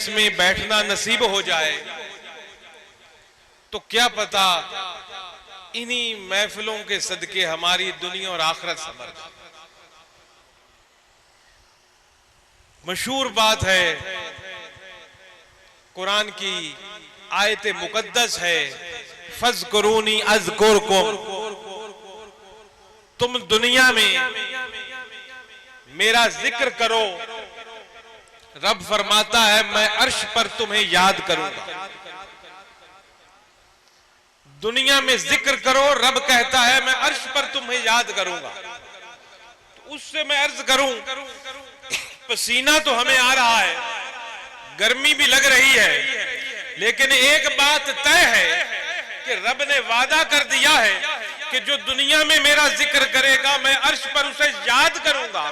इसमें बैठना नसीब हो जाए तो क्या पता इन्हीं महफिलों के सदके हमारी दुनिया और आखिरत संवर जाए। मशहूर बात है, कुरान की आयत मुकद्दस है, फज़कुरूनी अज़कुरकुम, तुम दुनिया में मेरा जिक्र करो। रब फरमाता है मैं अर्श पर तुम्हें याद करूंगा। दुनिया में जिक्र करो, रब कहता है मैं अर्श पर तुम्हें याद करूंगा। तो उससे मैं अर्ज करूं, पसीना तो हमें आ रहा है, गर्मी भी लग रही है, लेकिन एक बात तय है कि रब ने वादा कर दिया है कि जो दुनिया में मेरा जिक्र करेगा मैं अर्श पर उसे याद करूंगा।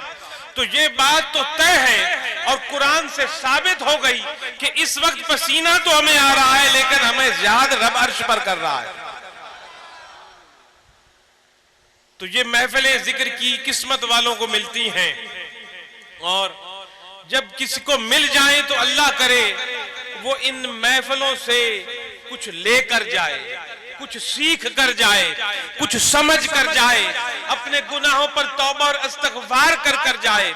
तो ये बात तो तय है और कुरान से साबित हो गई कि इस वक्त पसीना तो हमें आ रहा है लेकिन हमें याद रब अर्श पर कर रहा है। तो ये महफिलें जिक्र की किस्मत वालों को मिलती हैं, और जब किसी को मिल जाए तो अल्लाह करे वो इन महफिलों से कुछ लेकर जाए, कुछ सीख कर जाए, कुछ समझ कर जाए, अपने गुनाहों पर तौबा और इस्तिग़फ़ार कर कर जाए,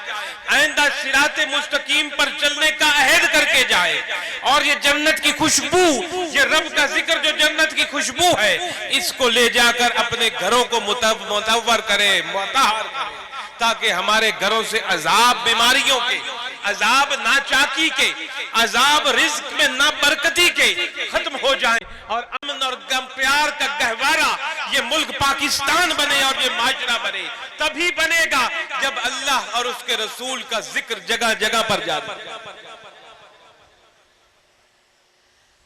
आइंदा सिराते मुस्तकीम पर चलने का अहद करके जाए। और ये जन्नत की खुशबू, ये रब का जिक्र जो जन्नत की खुशबू है, इसको ले जाकर अपने घरों को मुतव्वर करे, मुतहर करे, ताकि हमारे घरों से अजाब बीमारियों के, अजाब नाचाकी के, अजाब रिज्क में ना बरकती के खत्म हो जाए और अमन और गम प्यार का गहवारा ये मुल्क पाकिस्तान बने और ये माजरा बने। तभी बनेगा जब अल्लाह और उसके रसूल का जिक्र जगह जगह पर जाता।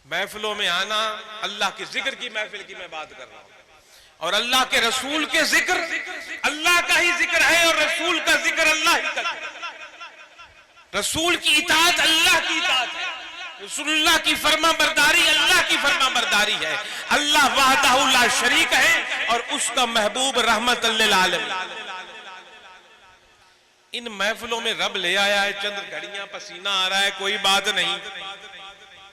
महफिलों में आना, अल्लाह के जिक्र की महफिल की मैं बात कर रहा हूं, और अल्लाह के रसूल के जिक्र, अल्लाह का ही जिक्र है और रसूल का जिक्र अल्लाह ही का। रसूल की इताअत अल्लाह की इताअत है, रसूलुल्लाह की फरमा बरदारी अल्लाह की फरमा बरदारी है। अल्लाह वहदहू ला शरीक है और उसका महबूब रहमतल लिल आलमीन। इन महफिलों में रब ले आया है, चंद घड़ियां पसीना आ रहा है, कोई बात नहीं,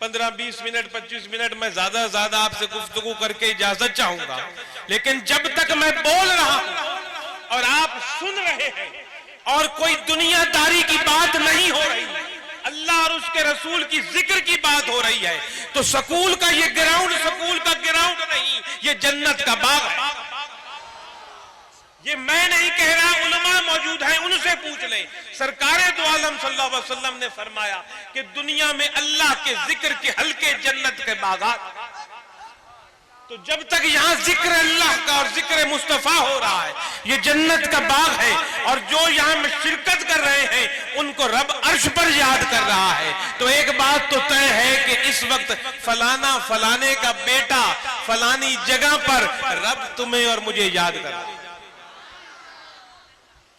15-20 मिनट 25 मिनट मैं ज्यादा ज्यादा आपसे गुफ्तगू करके इजाजत चाहूंगा, लेकिन जब तक मैं बोल रहा हूं और आप सुन रहे हैं और कोई दुनियादारी की बात नहीं हो रही, अल्लाह और उसके रसूल की जिक्र की बात हो रही है, तो स्कूल का ये ग्राउंड स्कूल का ग्राउंड नहीं, ये जन्नत का बाग है। ये मैं नहीं कह रहा, उलमा मौजूद हैं, उनसे पूछ लें। सरकारे दो आलम सल्लल्लाहु अलैहि वसल्लम ने फरमाया कि दुनिया में अल्लाह के जिक्र के हल्के जन्नत के बागात। तो जब तक यहाँ जिक्र अल्लाह का और जिक्र मुस्तफा हो रहा है, ये जन्नत का बाग है, और जो यहाँ में शिरकत कर रहे हैं उनको रब अर्श पर याद कर रहा है। तो एक बात तो तय है कि इस वक्त फलाना फलाने का बेटा फलानी जगह पर रब तुम्हें और मुझे याद कर रहा है,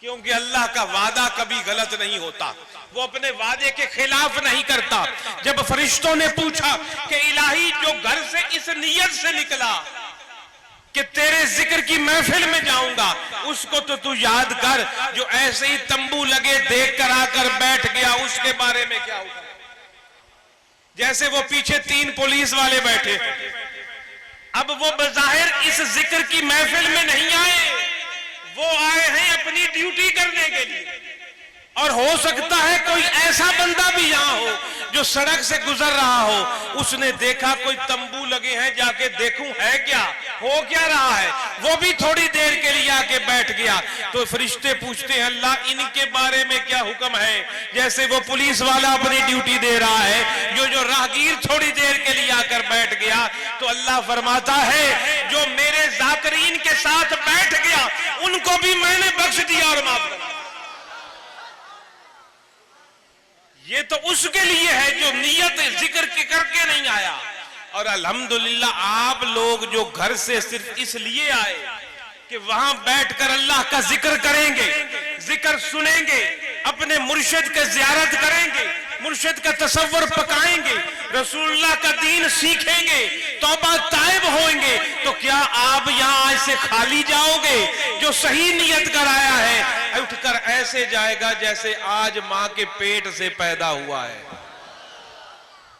क्योंकि अल्लाह का वादा कभी गलत नहीं होता, वो अपने वादे के खिलाफ नहीं करता। जब फरिश्तों ने पूछा कि इलाही जो घर से इस नियत से निकला कि तेरे जिक्र की महफिल में जाऊंगा, उसको तो तू याद कर, जो ऐसे ही तंबू लगे देख कर आकर बैठ गया, उसके बारे में क्या होगा। जैसे वो पीछे 3 पुलिस वाले बैठे, अब वो बज़ाहिर इस जिक्र की महफिल में नहीं आए, वो आए हैं अपनी ड्यूटी करने के लिए। और हो सकता है कोई ऐसा बंदा भी यहां हो जो सड़क से गुजर रहा हो, उसने देखा कोई तंबू लगे हैं, जाके देखूं है क्या, हो क्या रहा है, वो भी थोड़ी देर के लिए आके बैठ गया। तो फरिश्ते पूछते हैं अल्लाह इनके बारे में क्या हुक्म है। जैसे वो पुलिस वाला अपनी ड्यूटी दे रहा है, जो राहगीर थोड़ी देर के लिए आकर बैठ गया, तो अल्लाह फरमाता है जो मेरे जाकिरीन के साथ बैठ गया उनको भी मैंने बख्श दिया और माफ कर। ये तो उसके लिए है जो नियत जिक्र के करके नहीं आया। और अल्हम्दुलिल्लाह आप लोग जो घर से सिर्फ इसलिए आए कि वहां बैठकर अल्लाह का जिक्र करेंगे, जिक्र सुनेंगे, अपने मुर्शिद का ज़ियारत करेंगे, मुर्शिद का तसव्वुर पकाएंगे, रसूलुल्लाह का दीन सीखेंगे, तौबा ताइब होंगे, तो क्या आप यहाँ ऐसे खाली जाओगे? जो सही नियत कर आया है उठकर ऐसे जाएगा जैसे आज माँ के पेट से पैदा हुआ है।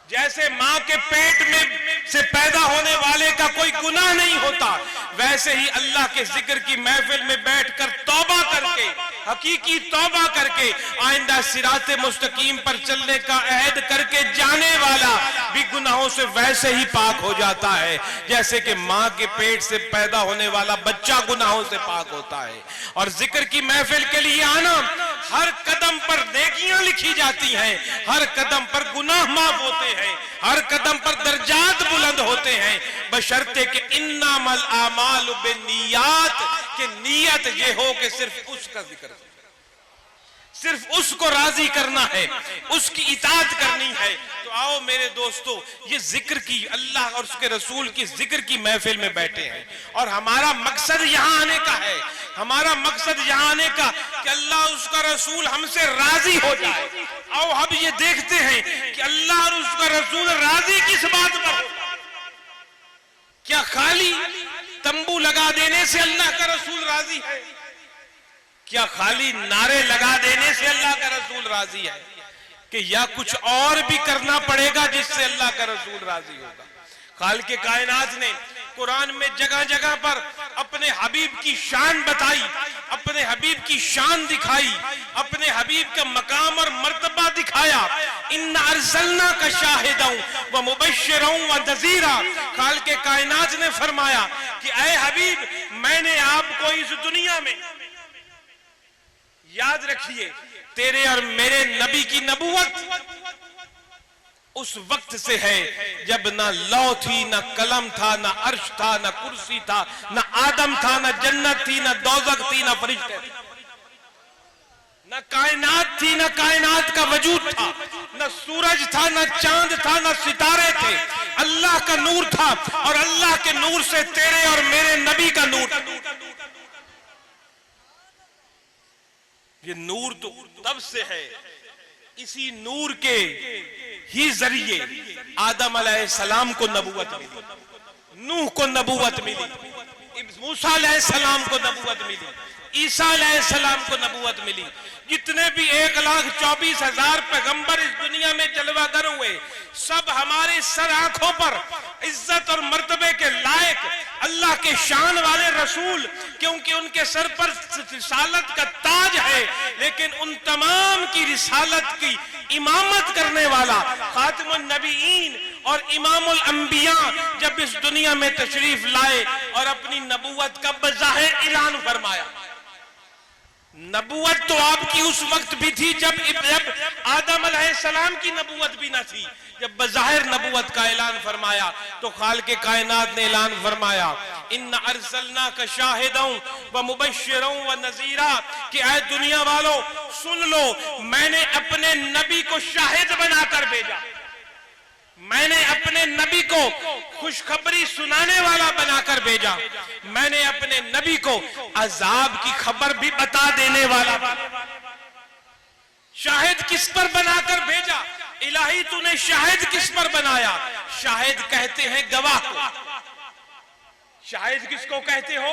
जैसे मां के पेट में से पैदा होने वाले का कोई गुनाह नहीं होता, वैसे ही अल्लाह के जिक्र की महफिल में बैठकर तौबा करके, हकीकी तौबा करके आइंदा सिराते मुस्तकीम पर चलने का अहद करके जाने वाला भी गुनाहों से वैसे ही पाक हो जाता है जैसे कि मां के पेट से पैदा होने वाला बच्चा गुनाहों से पाक होता है। और जिक्र की महफिल के लिए आना, हर कदम पर नेकियां लिखी जाती हैं, हर कदम पर गुनाह माफ होते हैं, हर कदम पर दर्जात बुलंद होते हैं, बशर्ते कि इन्नामल आमालु बिन्नियात, कि नियत ये हो कि सिर्फ उसका जिक्र, सिर्फ उसको राजी करना है, उसकी इताअत करनी है। तो आओ मेरे दोस्तों, ये जिक्र की, अल्लाह और उसके रसूल की जिक्र की महफिल में बैठे हैं और हमारा मकसद यहां आने का है, हमारा मकसद यहां आने का कि अल्लाह उसका रसूल हमसे राजी हो जाए। आओ अब ये देखते हैं कि अल्लाह और उसका रसूल राजी किस बात पर। क्या खाली तंबू लगा देने से अल्लाह का रसूल राजी है? क्या खाली नारे लगा देने से अल्लाह का रसूल राजी है? कि या कुछ और भी करना पड़ेगा जिससे अल्लाह का रसूल राजी होगा? खालिक़ कायनात ने कुरान में जगह जगह पर अपने हबीब की शान बताई, अपने हबीब की शान दिखाई, अपने हबीब का मकाम और मर्तबा दिखाया। इन्ना अरसलना का शाहिदन व मुबश्शिरन व नज़ीरा। खालिक़ कायनात ने फरमाया कि ऐ हबीब, मैंने आपको इस दुनिया में, याद रखिए, तेरे और मेरे नबी की नबूवत उस वक्त से है जब ना लौ थी, ना कलम था, ना अर्श था, ना कुर्सी था, ना आदम था, ना जन्नत थी, ना दोज़ख थी, ना फरिश्ते थे, ना कायनात थी, ना कायनात का वजूद था, ना सूरज था, ना चांद था, ना सितारे थे। अल्लाह का नूर था और अल्लाह के नूर से तेरे और मेरे नबी का नूर। ये नूर तो तब से है, इसी नूर के ही जरिए आदम अलैहिस्सलाम को नबूवत मिली, नूह को नबूवत मिली, मूसा अलैहिस्सलाम को नबूवत मिली, ईसा अलैहिस्सलाम को नबूवत मिली। जितने भी 1,24,000 पैगंबर इस दुनिया में जलवागर हुए, सब हमारे सर आंखों पर इज्जत और मर्तबे के लायक अल्लाह के शान वाले रसूल, क्योंकि उनके सर पर रिसालत का ताज है, लेकिन उन तमाम की रिसालत की इमामत करने वाला खातिमुन नबीयीन और इमामुल अंबिया जब इस दुनिया में तशरीफ लाए और अपनी नबूवत का बज़ाहिर ऐलान फरमाया। नबूवत तो आपकी उस वक्त भी थी जब आदम अलैहिस्सलाम की नबूवत भी ना थी। जब बज़ाहिर नबूवत का ऐलान फरमाया तो खालिक़ कायनात ने ऐलान फरमाया, इन्ना अरसलना का शाहिदन व मुबश्शिरन व नज़ीरा, कि ऐ दुनिया वालों सुन लो, मैंने अपने नबी को शाहिद बनाकर भेजा, मैंने अपने नबी को खुशखबरी सुनाने वाला बनाकर भेजा, मैंने अपने नबी को अजाब की खबर भी बता देने वाला। शाहिद किस पर बनाकर भेजा? इलाही तूने शाहिद किस पर बनाया? शाहिद कहते हैं गवाह को। शाहिद किसको कहते हो?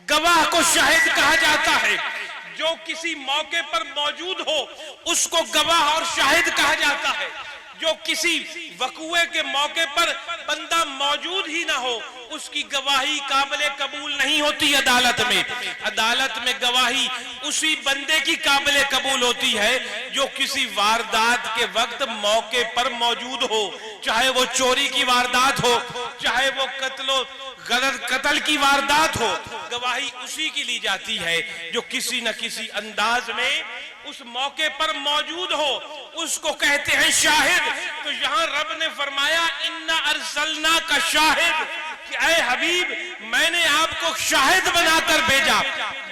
गवाह को शाहिद कहा जाता है। जो किसी मौके पर मौजूद हो उसको गवाह और शाहिद कहा जाता है। जो किसी वक़ुए के मौके पर बंदा मौजूद ही ना हो उसकी गवाही काबिल कबूल नहीं होती अदालत में। अदालत में गवाही उसी बंदे की काबिल कबूल होती है जो किसी वारदात के वक्त मौके पर मौजूद हो, चाहे वो चोरी की वारदात हो, चाहे वो कत्ल की वारदात हो। गवाही उसी की ली जाती है जो किसी न किसी अंदाज में उस मौके पर मौजूद हो, उसको कहते हैं शाहिद। तो यहां रब ने फरमाया इन्ना अरसलना का शाहिद, कि ऐ हबीब मैंने आपको शाहिद बनाकर भेजा,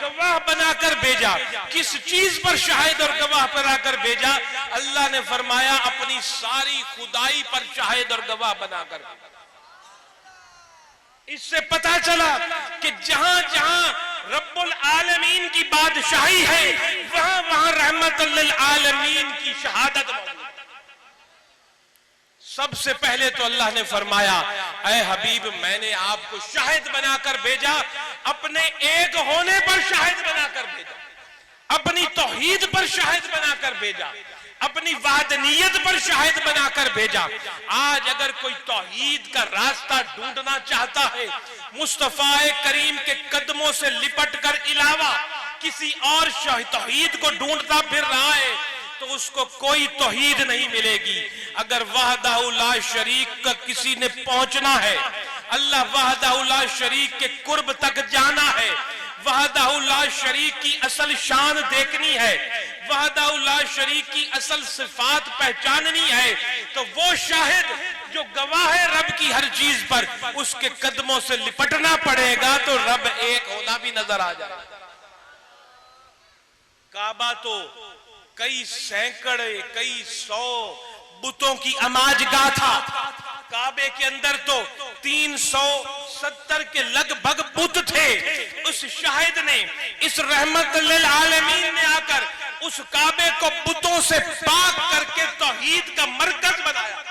गवाह बनाकर भेजा। किस चीज पर शाहिद और गवाह बनाकर भेजा? अल्लाह ने फरमाया अपनी सारी खुदाई पर शाहिद और गवाह बनाकर। इससे पता चला कि जहां जहां रब्बुल आलमीन की बादशाही है वहां वहां रहमतुल लिल आलमीन की शहादत मौजूद। सबसे पहले तो अल्लाह ने फरमाया ऐ हबीब मैंने आपको शाहिद बनाकर भेजा, अपने एक होने पर शाहिद बनाकर भेजा, अपनी तौहीद पर शाहिद बनाकर भेजा। अपनी वाहदनीयत पर शाहिद बनाकर भेजा। आज अगर कोई तौहीद का रास्ता ढूंढना चाहता है, मुस्तफा करीम के कदमों से लिपट कर इलावा किसी और तौहीद को ढूंढता फिर रहा है, तो उसको कोई तौहीद नहीं मिलेगी। अगर वहदहू ला शरीक का किसी ने पहुंचना है, अल्लाह वहदहू ला शरीक के कुर्ब तक जाना है, वहदहू ला शरीक की असल शान देखनी है, वहदहू ला शरीक की असल सिफात पहचाननी है, तो वो शाहिद जो गवाह है रब की हर चीज पर, उसके कदमों से लिपटना पड़ेगा, तो रब एक होना भी नजर आ जाए। काबा तो कई सैकड़े कई सौ बुतों की अमाजगाह था। काबे के अंदर तो 370 के लगभग बुत थे। उस शाहिद ने, इस रहमत लिल आलमीन ने आकर उस काबे को बुतों से पाक करके तौहीद का मरकज बनाया।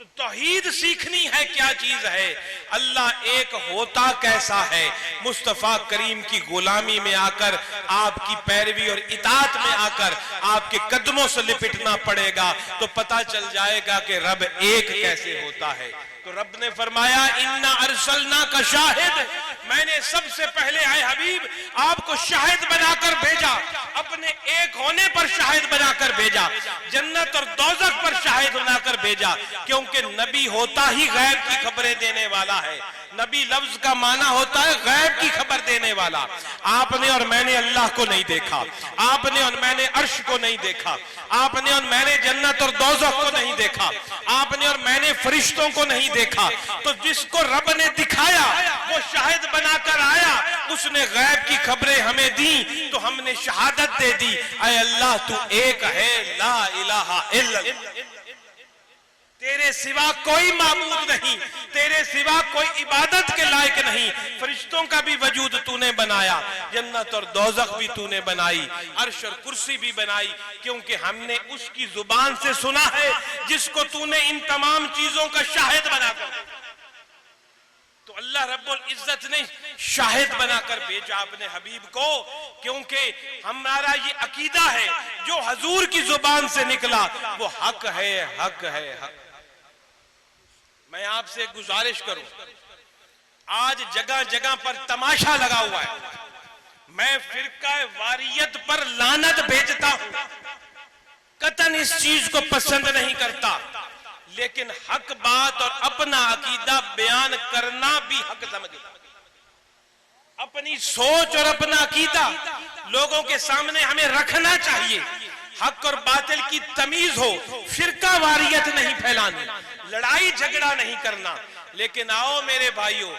तो तौहीद सीखनी है क्या चीज है, अल्लाह एक होता कैसा है। मुस्तफा करीम की गुलामी में आकर, आपकी पैरवी और इताअत में आकर आपके कदमों से लिपटना पड़ेगा, तो पता चल जाएगा कि रब एक कैसे होता है। तो रब ने फरमाया इन्ना अरसलना का शाहिद, मैंने सबसे पहले आए हबीब आपको शाहिद बनाकर भेजा, अपने एक होने पर शाहिद बनाकर भेजा, जन्नत और दोज़ख पर शाहिद बनाकर भेजा, क्योंकि नबी होता ही गैब की खबरें देने वाला है। नबी लफ्ज का माना होता है गैब की खबर देने वाला। आपने और मैंने अल्लाह को नहीं देखा, आपने और मैंने अर्श को नहीं देखा, आपने और मैंने जन्नत और दोज़ख को नहीं देखा, आपने और मैंने फरिश्तों को नहीं देखा। तो जिसको रब ने दिखाया वो शाहिद बनाकर आया, उसने गैब की खबरें हमें दी, तो हमने शहादत दे दी, ऐ अल्लाह तू एक है, ला इलाहा इल्लल्लाह, तेरे सिवा कोई माबूद नहीं, तेरे सिवा कोई इबादत के लायक नहीं। फरिश्तों का भी वजूद तूने बनाया, जन्नत और दोज़ख भी तूने बनाई, अर्श और कुर्सी भी बनाई, क्योंकि हमने उसकी जुबान से सुना है जिसको तूने इन तमाम चीजों का शाहिद बनाकर। तो अल्लाह रब्बुल इज्जत ने शाहिद बनाकर भेजा अपने हबीब को, क्योंकि हमारा ये अकीदा है जो हजूर की जुबान से निकला वो हक है, हक है, हक। मैं आपसे गुजारिश करूं, आज जगह जगह पर तमाशा लगा हुआ है, मैं फिरका वारियत पर लानत भेजता हूं, कतन इस चीज को पसंद नहीं करता, लेकिन हक बात और अपना अकीदा बयान करना भी हक समझता। अपनी सोच और अपना अकीदा लोगों के सामने हमें रखना चाहिए, हक और बातिल की तमीज हो, फिरका वारियत नहीं फैलानी, लड़ाई झगड़ा नहीं करना। लेकिन आओ मेरे भाइयों,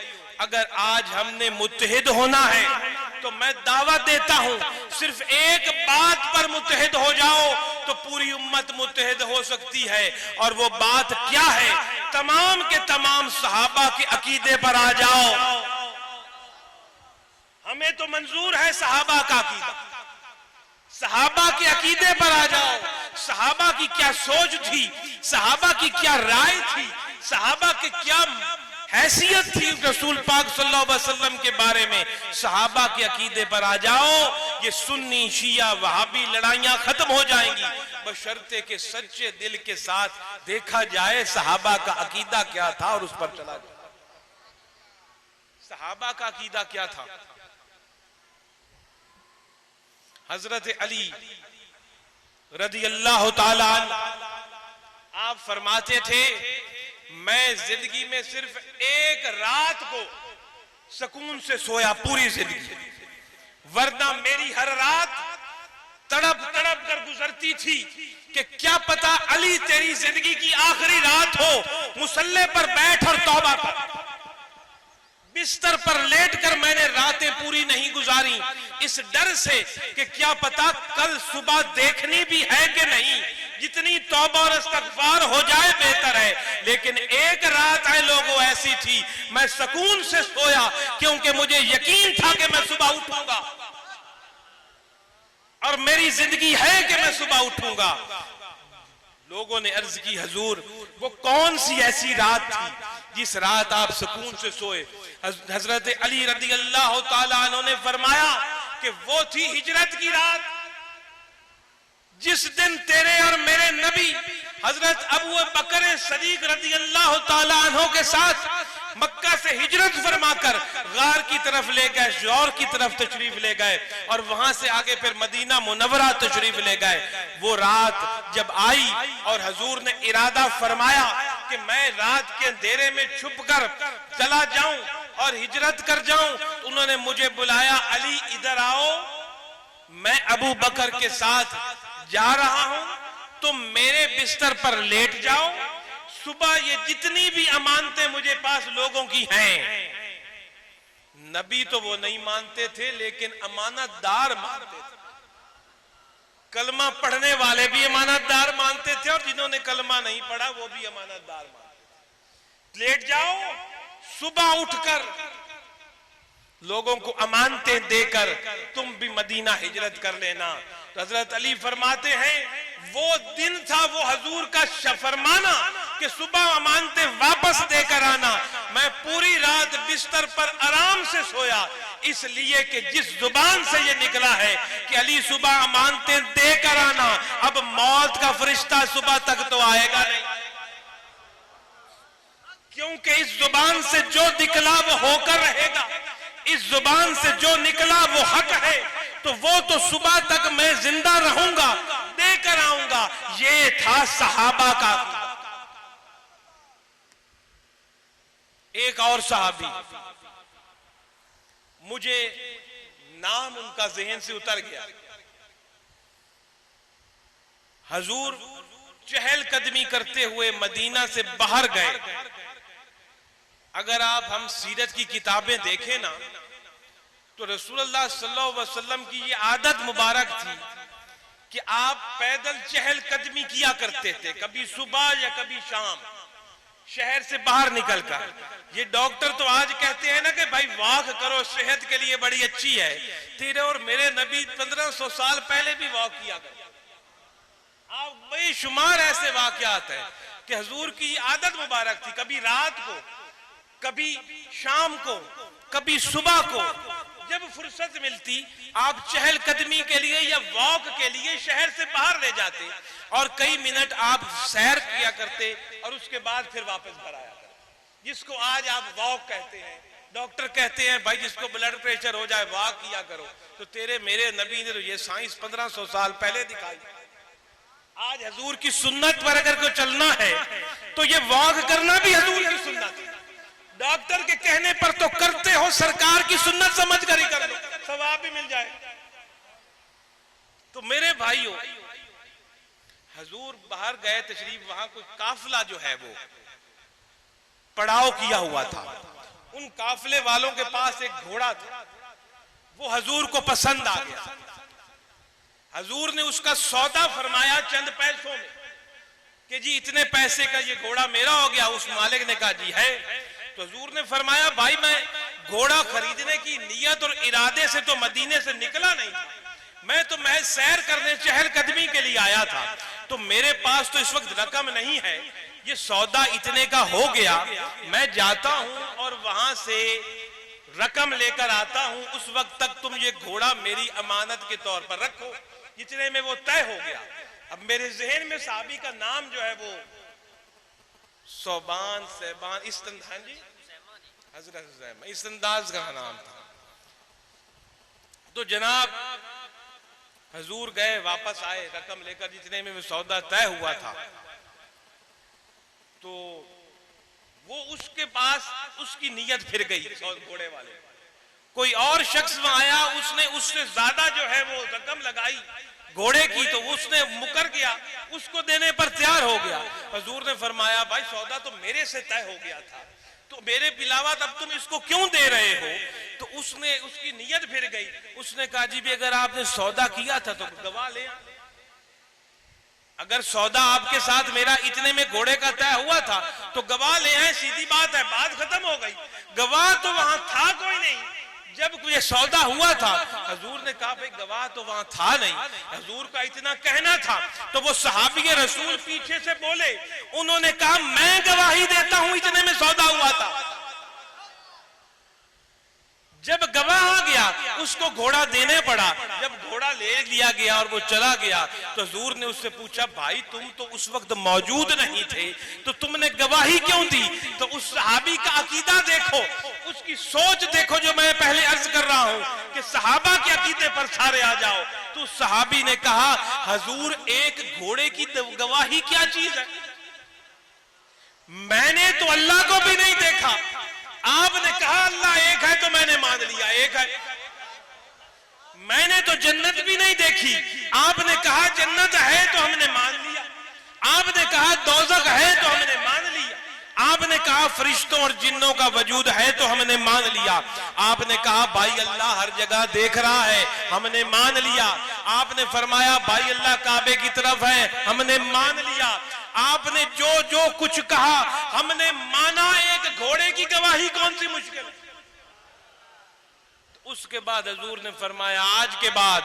अगर आज हमने मुत्तहिद होना है तो मैं दावा देता हूं सिर्फ एक बात पर मुत्तहिद हो जाओ तो पूरी उम्मत मुत्तहिद हो सकती है। और वो बात क्या है? तमाम के तमाम सहाबा के अकीदे पर आ जाओ। हमें तो मंजूर है सहाबा का अकीदा, सहाबा के अकीदे पर आ जाओ। सहाबा की क्या सोच थी, सहाबा की क्या राय थी, सहाबा के क्या हैसियत थी रसूल पाक सल्लल्लाहु अलैहि वसल्लम के बारे में, सहाबा के अकीदे पर आ जाओ। ये सुन्नी शिया वहाबी लड़ाइयां खत्म हो जाएंगी, बशर्ते के सच्चे दिल के साथ देखा जाए सहाबा का अकीदा क्या था और उस पर चला जाए। सहाबा का अकीदा क्या था? हजरत अली रदियल्लाहु ताला आप फरमाते थे, मैं जिंदगी में सिर्फ एक रात को सुकून से सोया पूरी जिंदगी, वरना मेरी हर रात तड़प तड़प कर गुजरती थी कि क्या पता अली तेरी जिंदगी की आखिरी रात हो, मुसल्ले पर बैठ और तौबा कर। बिस्तर पर लेटकर मैंने रातें पूरी नहीं गुजारी, इस डर से कि क्या पता कल सुबह देखनी भी है कि नहीं। जितनी तौबा और इस्तग़फ़ार हो जाए बेहतर है, लेकिन एक रात है लोगों ऐसी थी मैं सुकून से सोया, क्योंकि मुझे यकीन था कि मैं सुबह उठूंगा और मेरी जिंदगी है कि मैं सुबह उठूंगा। लोगों ने अर्ज की, हुजूर वो कौन सी ऐसी रात थी जिस रात आप सुकून से सोए? हजरत अली रदियल्लाहु ताला अन्हु ने फरमाया कि वो थी हिजरत की रात, जिस दिन तेरे और मेरे नबी हजरत अबू बकर सदीक रज़ी अल्लाह ताला अन्हु के साथ मक्का से हिजरत फरमाकर गार की तरफ ले गए, जोर की तरफ तशरीफ ले गए और वहां से आगे फिर मदीना मुनव्वरा तशरीफ ले गए। वो रात जब आई और हजूर ने इरादा फरमाया कि मैं रात के अंधेरे में छुपकर चला जाऊं और हिजरत कर जाऊं, तो उन्होंने मुझे बुलाया, अली इधर आओ, मैं अबू बकर के साथ जा रहा हूं, तुम मेरे बिस्तर पर लेट जाओ, सुबह ये जितनी भी अमानतें मुझे पास लोगों की हैं, नबी तो वो नहीं मानते थे लेकिन अमानतदार मानते थे। कलमा पढ़ने वाले भी अमानतदार मानते थे और जिन्होंने कलमा नहीं पढ़ा वो भी अमानतदार मानते थे। लेट जाओ, सुबह उठकर लोगों को अमानतें देकर तुम भी मदीना हिजरत कर लेना। तो हजरत अली फरमाते हैं वो दिन था, वो हजूर का फरमाना कि सुबह अमानतें वापस देकर आना। मैं पूरी रात बिस्तर पर आराम से सोया, इसलिए कि जिस जुबान से ये निकला है कि अली सुबह अमानतें देकर आना, अब मौत का फरिश्ता सुबह तक तो आएगा नहीं, क्योंकि इस जुबान से जो निकला वो होकर रहेगा, इस जुबान से जो निकला वो हक है, तो वो तो सुबह तक मैं जिंदा रहूंगा, देकर आऊंगा। ये था सहाबा का। एक और सहाबी, मुझे नाम उनका जहन से उतर गया, हजूर चहलकदमी करते हुए मदीना से बाहर गए। अगर आप हम सीरत की किताबें देखें ना, तो रसूलुल्लाह सल्लल्लाहु अलैहि वसल्लम की ये आदत मुबारक थी कि आप पैदल चहलकदमी किया करते थे, कभी सुबह या कभी शाम, शहर से बाहर निकलकर। ये डॉक्टर तो आज कहते हैं ना कि भाई वॉक करो, सेहत के लिए बड़ी अच्छी है। तेरे और मेरे नबी 1500 साल पहले भी वॉक किया करते। आप बेशुमार ऐसे वाकयात हैं कि हजूर की आदत मुबारक थी, कभी रात को, कभी शाम को, कभी सुबह को, जब फुर्सत मिलती आप चहलकदमी के लिए या वॉक के लिए शहर से बाहर ले जाते और कई मिनट आप सैर किया करते और उसके बाद फिर वापस घर आया करते, जिसको आज आप वॉक कहते हैं। डॉक्टर कहते हैं भाई जिसको ब्लड प्रेशर हो जाए वॉक किया करो, तो तेरे मेरे नबी ने तो ये साइंस 1500 साल पहले दिखाई। आज हजूर की सुन्नत पर अगर को चलना है तो ये वॉक करना भी हजूर की सुन्नत है। डॉक्टर के कहने पर तो करते हो, सरकार की सुन्नत समझ कर ही कर लो, सवाब भी मिल जाए। तो मेरे भाइयों, हजूर बाहर गए तशरीफ, वहां कोई काफिला जो है वो पड़ाव किया हुआ था। उन काफिले वालों के पास एक घोड़ा था, वो हजूर को पसंद आ गया। हजूर ने उसका सौदा फरमाया चंद पैसों में कि जी इतने पैसे का ये घोड़ा मेरा हो गया। उस मालिक ने कहा जी है। तो हजूर ने फरमाया भाई मैं घोड़ा खरीदने की नियत और इरादे से तो मदीने से निकला नहीं था, मैं तो महज सैर करने चहलकदमी के लिए आया था, तो मेरे पास तो इस वक्त रकम नहीं है, ये सौदा इतने का हो गया, मैं जाता हूं और वहां से रकम लेकर आता हूं, उस वक्त तक तुम ये घोड़ा मेरी अमानत के तौर पर रखो। इतने में वो तय हो गया। अब मेरे जहन में साहबी का नाम जो है वो सौबान सहबान इस अंदाज का नाम था। तो जनाब हजूर गए, वापस आए रकम लेकर जितने में वो सौदा तय हुआ था। तो वो उसके पास उसकी नीयत फिर गई, घोड़े वाले कोई और शख्स वहां आया, उसने उससे ज्यादा जो है वो रकम लगाई घोड़े की, तो उसने मुकर गया, उसको देने पर तैयार हो गया। हजूर ने फरमाया भाई सौदा तो मेरे से तय हो गया था, तो मेरे पिलावा अब तुम इसको क्यों दे रहे हो? तो उसने उसकी नीयत फिर गई। उसने कहा जी भी अगर आपने सौदा किया था तो गवाह ले, अगर सौदा आपके साथ मेरा इतने में घोड़े का तय हुआ था तो गवाह ले आए, सीधी बात है, बात खत्म हो गई। गवाह तो वहां था कोई नहीं जब ये सौदा हुआ था। हजूर ने कहा भाई गवाह तो वहां था नहीं। हजूर का इतना कहना था तो वो सहाबी रसूल पीछे से बोले, उन्होंने कहा मैं गवाही देता हूं इतने में सौदा हुआ था। जब गवाह आ गया उसको घोड़ा देने पड़ा। जब घोड़ा ले लिया गया और वो चला गया तो हुजूर ने उससे पूछा, भाई तुम तो उस वक्त मौजूद नहीं थे, तो तुमने गवाही क्यों दी? तो उस सहाबी का अकीदा देखो, उसकी सोच देखो, जो मैं पहले अर्ज कर रहा हूं कि सहाबा के अकीदे पर सारे आ जाओ। तो उस सहाबी ने कहा, हुजूर एक घोड़े की गवाही क्या चीज है? मैंने तो अल्लाह को भी नहीं देखा। आपने कहा अल्लाह एक है तो मैंने मान लिया एक है। मैंने तो जन्नत भी नहीं देखी, आपने कहा जन्नत है तो हमने मान लिया। आपने कहा दोज़ख है तो हमने मान लिया। आपने कहा फरिश्तों और जिन्नों का वजूद है तो हमने मान लिया। आपने कहा भाई अल्लाह हर जगह देख रहा है, हमने मान लिया। आपने फरमाया भाई अल्लाह काबे की तरफ है, हमने मान लिया। आपने जो जो कुछ कहा हमने माना। एक घोड़े की गवाही कौन सी मुश्किल है? तो उसके बाद हुजूर ने फरमाया, आज के बाद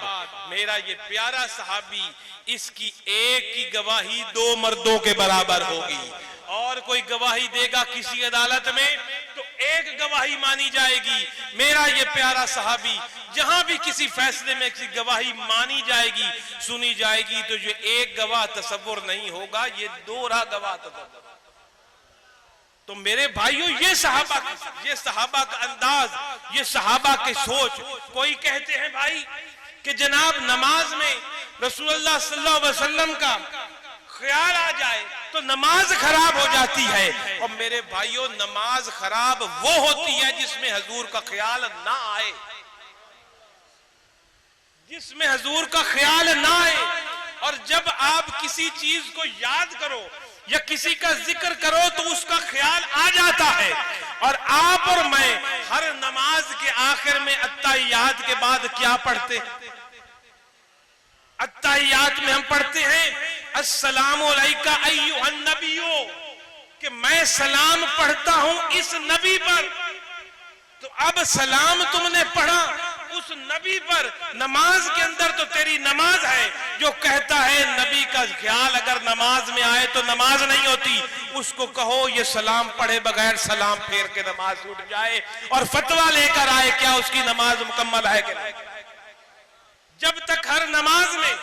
मेरा ये प्यारा सहाबी, इसकी एक की गवाही 2 मर्दों के बराबर होगी। और कोई गवाही देगा किसी अदालत में तो एक गवाही मानी जाएगी। मेरा ये प्यारा सहाबी जहां भी किसी फैसले में किसी गवाही मानी जाएगी, सुनी जाएगी, तो ये एक गवाह तसव्वुर नहीं होगा, ये 2 गवाह तसव्वुर। तो मेरे भाइयों, ये सहाबा का अंदाज, ये सहाबा की सोच। कोई कहते हैं भाई कि जनाब नमाज में रसूलुल्लाह सल्लल्लाहु अलैहि वसल्लम का ख्याल आ जाए तो नमाज खराब हो जाती है। और मेरे भाइयों, नमाज खराब वो होती है जिसमें हुजूर का ख्याल ना आए, जिसमें हुजूर का ख्याल ना आए। और जब आप किसी चीज को याद करो या किसी का जिक्र करो तो उसका ख्याल आ जाता है। और आप और मैं हर नमाज के आखिर में अत्ताहियात के बाद क्या पढ़ते हैं? अत्ताहियात में हम पढ़ते हैं अस्सलामु अलैका अय्युहन नबियो, कि मैं सलाम पढ़ता हूं इस नबी पर। तो अब सलाम तुमने पढ़ा उस नबी पर, नमाज के अंदर तो तेरी नमाज है। जो कहता है नबी का ख्याल अगर नमाज में आए तो नमाज नहीं होती, उसको कहो ये सलाम पढ़े बगैर सलाम फेर के नमाज छूट जाए और फतवा लेकर आए क्या उसकी नमाज मुकम्मल है कि नहीं। जब तक हर नमाज में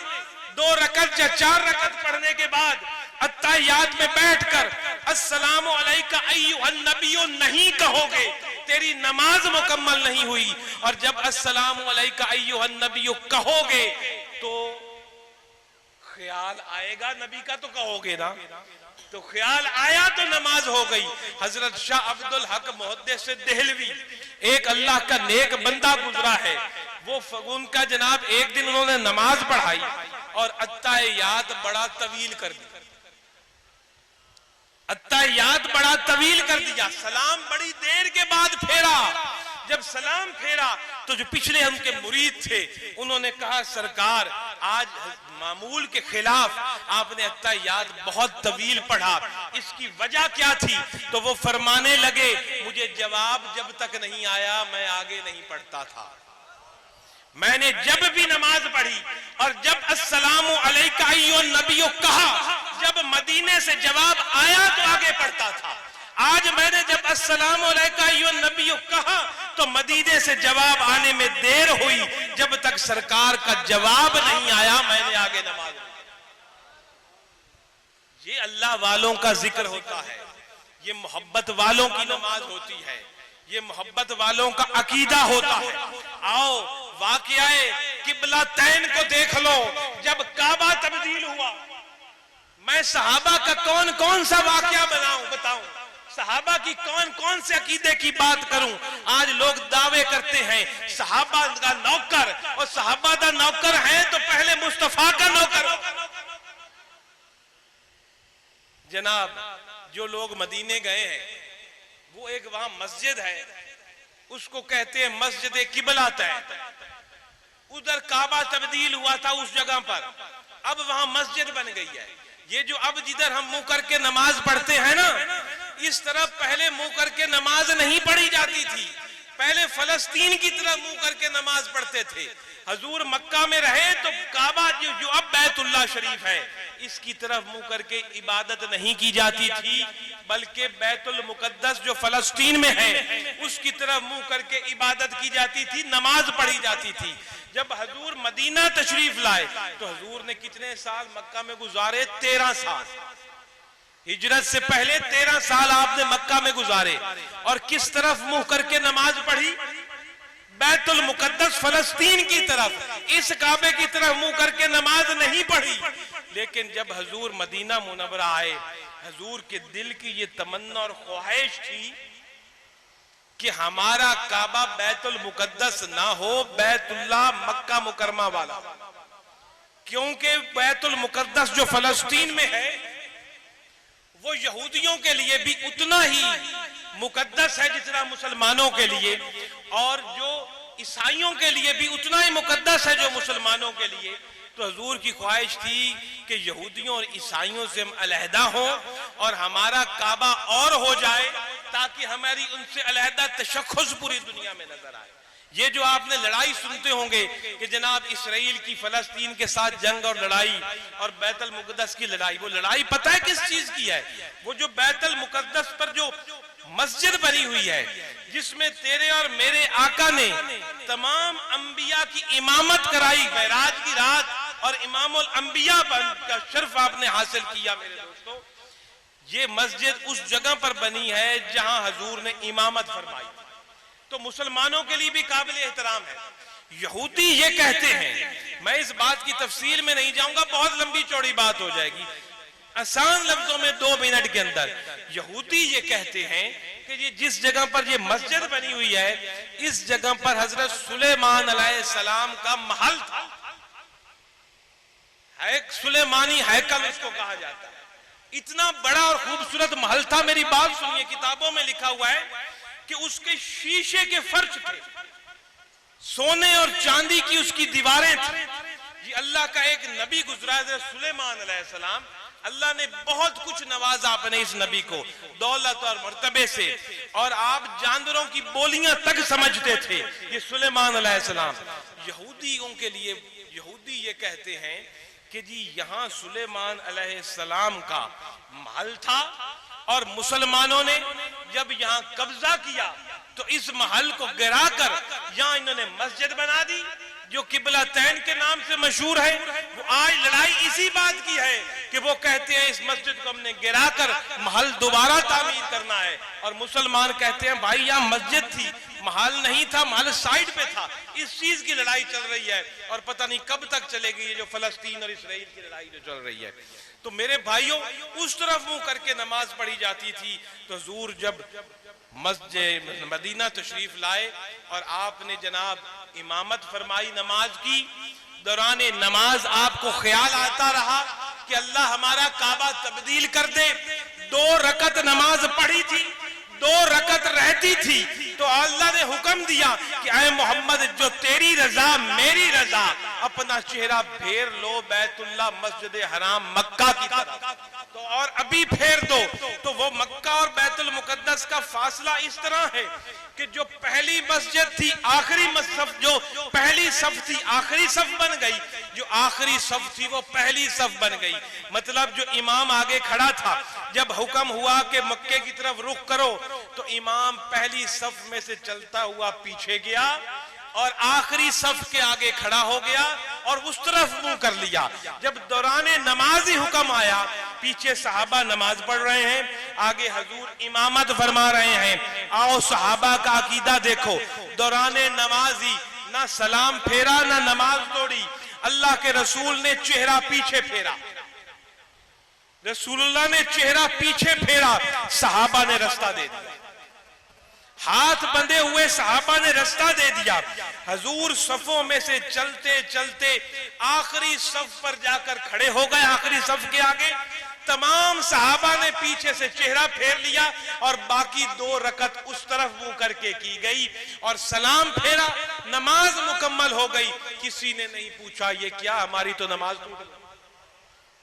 2 रकत या 4 रकत पढ़ने के बाद अत्ताहियात में बैठकर अस्सलामु अलैका अय्युहन नबियो नहीं कहोगे, तेरी नमाज मुकम्मल नहीं हुई। और जब अस्सलामु अलैका अय्युहन नबियो कहोगे तो ख्याल आएगा नबी का, तो कहोगे ना। तो ख्याल आया तो नमाज हो गई। हजरत शाह अब्दुल हक मुहद्दिस देहलवी, एक अल्लाह का नेक बंदा गुजरा है, वो उनका जनाब एक दिन उन्होंने नमाज पढ़ाई और अत्ताहियात बड़ा तवील कर दिया। अत्ताहियात बड़ा तवील कर दिया। सलाम बड़ी देर के बाद फेरा। जब सलाम फेरा तो जो पिछले उनके मुरीद थे उन्होंने कहा, सरकार आज मामूल के खिलाफ आपने अत्ताहियात बहुत तवील पढ़ा, इसकी वजह क्या थी? तो वो फरमाने लगे, मुझे जवाब जब तक नहीं आया मैं आगे नहीं पढ़ता था। मैंने जब भी नमाज पढ़ी और जब अस्सलामु अलैका अय्युहन नबियो कहा, जब मदीने से जवाब आया तो आगे पढ़ता था। आज मैंने जब अस्सलामु अलैका अय्युहन नबियो कहा तो मदीने से जवाब आने में देर हुई, जब तक सरकार का जवाब नहीं आया मैंने आगे नमाज पढ़ी। ये अल्लाह वालों का जिक्र होता है, ये मोहब्बत वालों की नमाज होती है, ये मोहब्बत वालों का अकीदा होता है। आओ वाक़िया किबला तैन को देख लो। जब काबा तब्दील हुआ, मैं सहाबा का कौन कौन सा वाक़या बताऊं, सहाबा की कौन कौन से अकीदे की बात करूं। आज लोग दावे करते हैं सहाबा का नौकर, और सहाबा का नौकर है तो पहले मुस्तफा का नौकर। जनाब जो लोग मदीने गए हैं, वो एक वहां मस्जिद है, उसको कहते हैं मस्जिद किबला तैन। उधर काबा तब्दील हुआ था उस जगह पर, अब वहां मस्जिद बन गई है। ये जो अब जिधर हम मुंह करके नमाज पढ़ते हैं ना, इस तरफ पहले मुंह करके नमाज नहीं पढ़ी जाती थी। पहले फलस्तीन की तरफ मुंह करके नमाज पढ़ते थे। हजूर मक्का में रहे तो काबा जो अब बैतुल्लाह शरीफ है, इसकी तरफ मुंह करके इबादत नहीं की जाती थी, बल्कि बैतुल मुकद्दस जो फलस्तीन में है उसकी तरफ मुंह करके इबादत की जाती थी, नमाज पढ़ी जाती थी। जब हजूर मदीना तशरीफ लाए तो हजूर ने कितने साल मक्का में गुजारे? 13 साल। हिजरत से पहले 13 साल आपने मक्का में गुजारे और किस तरफ मुंह करके नमाज पढ़ी? बैतुल मुकद्दस फलस्तीन की तरफ, इस काबे की तरफ मुंह करके नमाज नहीं पढ़ी। लेकिन जब हजूर मदीना मुनव्वरा आए, हजूर के दिल की ये तमन्ना और ख्वाहिश थी कि हमारा काबा बैतुल मुकद्दस ना हो, बैतुल्लाह मक्का मुकरमा वाला, क्योंकि बैतुल मुकद्दस जो फलस्तीन में है वो यहूदियों के लिए भी उतना ही मुकद्दस है जितना मुसलमानों के लिए, और जो ईसाइयों के लिए भी उतना ही मुकद्दस है जो मुसलमानों के लिए। तो हजूर की ख्वाहिश थी कि यहूदियों और ईसाइयों से हम अलहदा हों और हमारा काबा और हो जाए, ताकि हमारी उनसे अलहदा तशख्खुस पूरी दुनिया में नजर आए। ये जो आपने लड़ाई सुनते होंगे कि जनाब इसराइल की फलस्तीन के साथ जंग और लड़ाई और बैतुल मुकद्दस की लड़ाई, वो लड़ाई पता है किस चीज की है? वो जो बैतुल मुकद्दस पर जो मस्जिद बनी हुई है, जिसमें तेरे और मेरे आका ने तमाम अंबिया की इमामत कराई मेराज की रात, और इमामुल अंबिया का शर्फ आपने हासिल किया। मेरे दोस्तों, ये मस्जिद उस जगह पर बनी है जहां हजूर ने इमामत फरमाई, तो मुसलमानों के लिए भी काबिल एहतराम है। यहूदी ये कहते हैं, मैं इस बात की तफसील में नहीं जाऊंगा, बहुत लंबी चौड़ी बात हो जाएगी, आसान लफ्जों में 2 मिनट के अंदर। यहूदी ये कहते हैं कि ये जिस जगह पर ये मस्जिद बनी हुई है, इस जगह पर हजरत सुलेमान अलैहिस्सलाम का महल था। एक सुलेमानी हैकल उसको कहा जाता है। इतना बड़ा और खूबसूरत महल था। मेरी बात सुनिए, किताबों में लिखा हुआ है कि उसके शीशे के फर्श थे, सोने और चांदी की उसकी दीवारें थी। ये अल्लाह का एक नबी गुजरा सुलेमान अलैहिस्सलाम, अल्लाह ने बहुत कुछ नवाजा अपने इस नबी को दौलत और मर्तबे से, और आप जानवरों की बोलियां तक समझते थे ये सुलेमान अलैहिस्सलाम। यहूदियों के लिए यहूदी ये कहते हैं कि जी यहाँ सुलेमान अलैहिस्सलाम का महल था, और मुसलमानों ने जब यहाँ कब्जा किया तो इस महल को गिराकर यहाँ इन्होंने मस्जिद बना दी जो किबला तैन के नाम से मशहूर है। वो आज लड़ाई इसी बात की है कि वो कहते हैं इस मस्जिद को हमने गिराकर महल दोबारा तामीर करना है, और मुसलमान कहते हैं भाई यहाँ मस्जिद थी, महल नहीं था, महल साइड पे था। इस चीज की लड़ाई चल रही है और पता नहीं कब तक चलेगी ये जो फलस्तीन और इसराइल की लड़ाई जो चल रही है। तो मेरे भाइयों, उस तरफ मुंह करके नमाज पढ़ी जाती थी। तो हुजूर जब मस्जिद मदीना तशरीफ लाए और आपने जनाब इमामत फरमाई नमाज की, दौरान नमाज आपको ख्याल आता रहा कि अल्लाह हमारा काबा तब्दील कर दे। 2 रकत नमाज पढ़ी थी, 2 रकत रहती थी, तो अल्लाह ने हुक्म दिया कि ऐ मोहम्मद, जो तेरी रजा मेरी रजा, अपना चेहरा फेर लो बैतुल्लाह मस्जिद हराम मक्का की तरफ, तो और अभी फेर दो। तो वो मक्का और बैतुल मुकद्दस का फासला इस तरह है कि जो पहली मस्जिद थी, आखिरी सफ, जो पहली सफ थी आखिरी सफ बन गई, जो आखिरी सफ थी वो पहली सफ बन गई। मतलब जो इमाम आगे खड़ा था, जब हुक्म हुआ कि मक्के की तरफ रुख करो, तो इमाम पहली सफ में से चलता हुआ पीछे गया और आखिरी सफ के आगे खड़ा हो गया और उस तरफ मुंह कर लिया। जब दौराने नमाज ही हुक्म आया, पीछे सहाबा नमाज पढ़ रहे हैं, आगे हजूर इमामत फरमा रहे हैं। आओ सहाबा का अकीदा देखो, दौराने नमाजी ना सलाम फेरा ना नमाज तोड़ी, अल्लाह के रसूल ने चेहरा पीछे फेरा, रसूलुल्लाह ने चेहरा पीछे फेरा, सहाबा ने रास्ता दे दिया, हाथ बंधे हुए सहाबा ने रास्ता दे दिया। हजूर सफों में से चलते चलते आखिरी सफ पर जाकर खड़े हो गए, आखिरी सफ के आगे। तमाम सहाबा ने पीछे से चेहरा फेर लिया और बाकी 2 रकत उस तरफ मुंह करके की गई और सलाम फेरा, नमाज मुकम्मल हो गई। किसी ने नहीं पूछा ये क्या, हमारी तो नमाज टूट गई।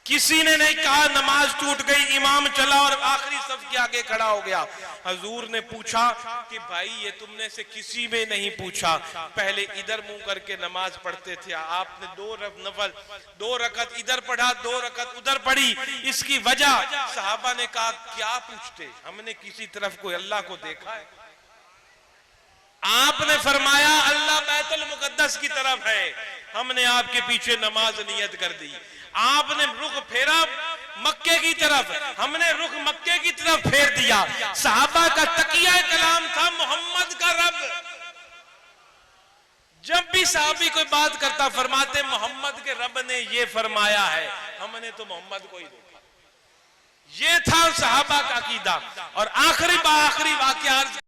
किसी ने नहीं कहा नमाज टूट गई, इमाम चला और आखिरी सफ के आगे खड़ा हो गया। हजूर ने पूछा कि भाई ये तुमने से किसी में नहीं पूछा, पहले इधर मुंह करके नमाज पढ़ते थे, आपने दो रकत इधर पढ़ा, 2 रकत उधर पढ़ी, इसकी वजह? सहाबा ने कहा क्या पूछते, हमने किसी तरफ कोई अल्लाह को देखा है? आपने फरमाया अल्लाह बैतुल मुकद्दस की तरफ है, हमने आपके पीछे नमाज नियत कर दी। आपने रुख फेरा मक्के की तरफ, हमने रुख मक्के की तरफ फेर दिया। सहाबा का तकिया कलाम था मोहम्मद का रब। जब भी सहाबी कोई बात करता फरमाते मोहम्मद के रब ने ये फरमाया है, हमने तो मोहम्मद को ही देखा। ये था सहाबा का अकीदा। और आखिरी वाकया